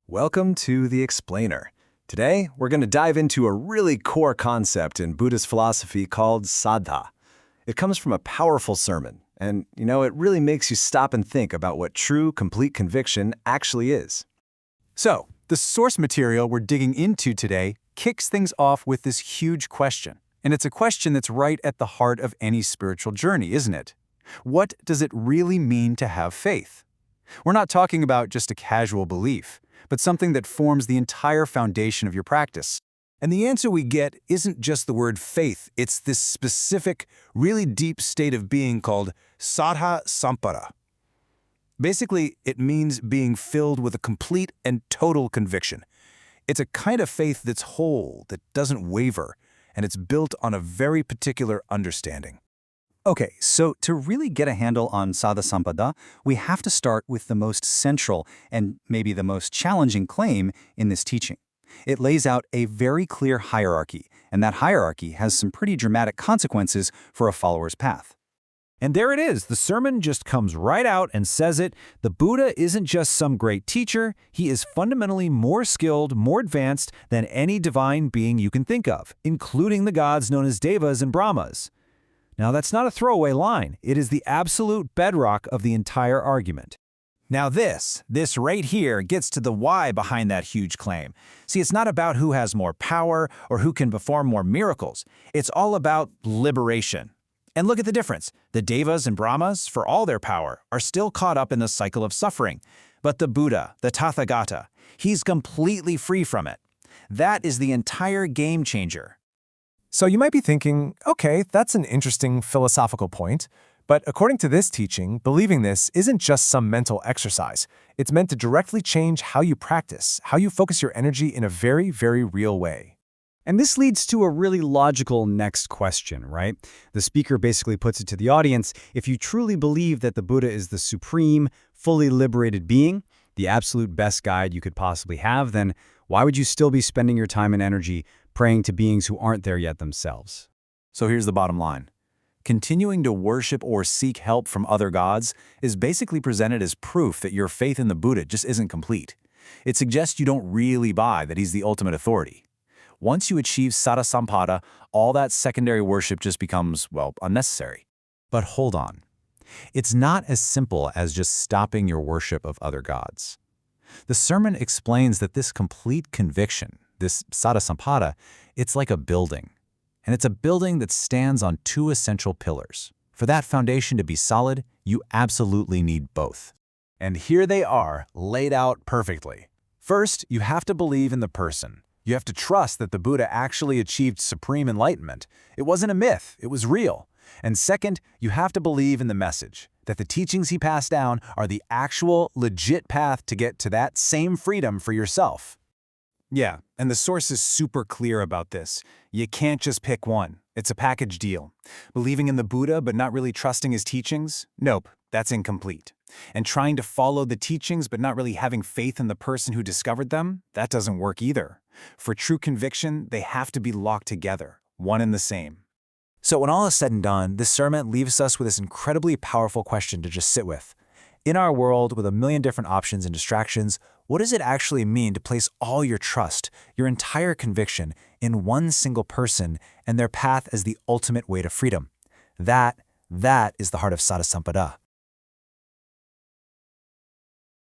Welcome to The Explainer. Today, we're going to dive into a really core concept in Buddhist philosophy called Saddha. It comes from a powerful sermon, and, it really makes you stop and think about what true, complete conviction actually is. So, the source material we're digging into today kicks things off with this huge question. And it's a question that's right at the heart of any spiritual journey, isn't it? What does it really mean to have faith? We're not talking about just a casual belief, but something that forms the entire foundation of your practice. And the answer we get isn't just the word faith, it's this specific, really deep state of being called Saddha Sampada. Basically, it means being filled with a complete and total conviction. It's a kind of faith that's whole, that doesn't waver, and it's built on a very particular understanding. Okay, so to really get a handle on Saddha Sampada, we have to start with the most central and maybe the most challenging claim in this teaching. It lays out a very clear hierarchy, and that hierarchy has some pretty dramatic consequences for a follower's path. And there it is. The sermon just comes right out and says it. The Buddha isn't just some great teacher. He is fundamentally more skilled, more advanced than any divine being you can think of, including the gods known as Devas and Brahmas. Now, that's not a throwaway line. It is the absolute bedrock of the entire argument. Now this right here gets to the why behind that huge claim. See, it's not about who has more power or who can perform more miracles. It's all about liberation. And look at the difference. The Devas and Brahmas, for all their power, are still caught up in the cycle of suffering. But the Buddha, the Tathagata, he's completely free from it. That is the entire game changer. So you might be thinking, okay, that's an interesting philosophical point, but according to this teaching, believing this isn't just some mental exercise. It's meant to directly change how you practice, how you focus your energy in a very, very real way. And this leads to a really logical next question, right? The speaker basically puts it to the audience, if you truly believe that the Buddha is the supreme, fully liberated being, the absolute best guide you could possibly have, then why would you still be spending your time and energy praying to beings who aren't there yet themselves? So here's the bottom line. Continuing to worship or seek help from other gods is basically presented as proof that your faith in the Buddha just isn't complete. It suggests you don't really buy that he's the ultimate authority. Once you achieve Saddha Sampada, all that secondary worship just becomes, unnecessary. But hold on. It's not as simple as just stopping your worship of other gods. The sermon explains that this complete conviction, this Saddha Sampada, it's like a building. And it's a building that stands on two essential pillars. For that foundation to be solid, you absolutely need both. And here they are, laid out perfectly. First, you have to believe in the person. You have to trust that the Buddha actually achieved supreme enlightenment. It wasn't a myth, it was real. And second, you have to believe in the message, that the teachings he passed down are the actual, legit path to get to that same freedom for yourself. Yeah, and the source is super clear about this. You can't just pick one. It's a package deal. Believing in the Buddha but not really trusting his teachings? Nope, that's incomplete. And trying to follow the teachings but not really having faith in the person who discovered them? That doesn't work either. For true conviction, they have to be locked together, one and the same. So when all is said and done, this sermon leaves us with this incredibly powerful question to just sit with. In our world with a million different options and distractions, what does it actually mean to place all your trust, your entire conviction, in one single person and their path as the ultimate way to freedom? That is the heart of Saddha Sampada.